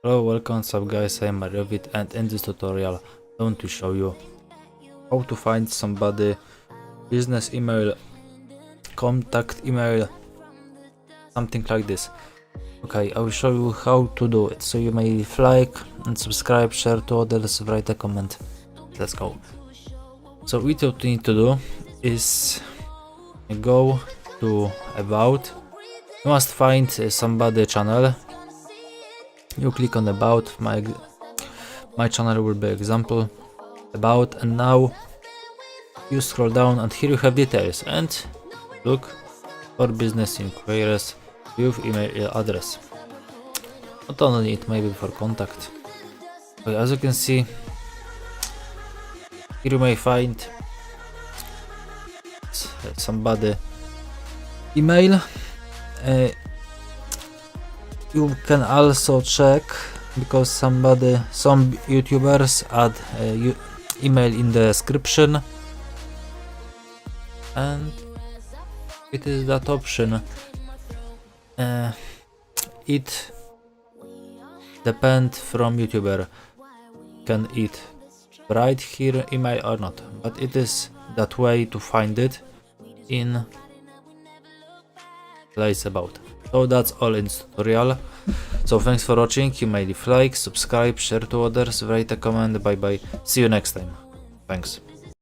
Hello, welcome, what's up guys, I am Bybit, and in this tutorial I want to show you how to find somebody business email, contact email, something like this. Okay, I will show you how to do it, so you may leave like and subscribe, share to others, write a comment. Let's go. So what you need to do is go to about. You must find somebody channel. You click on about. My channel will be example about, and now you scroll down and here you have details and look for business inquiries with email address. Not only it may be for contact. Okay, as you can see, here you may find somebody email. You can also check, because some YouTubers add email in the description, and it is that option. It depends from YouTuber, can it write here email or not, but it is that way to find it in place about. So that's all in this tutorial. So thanks for watching. You may leave like, subscribe, share to others, write a comment. Bye bye. See you next time. Thanks.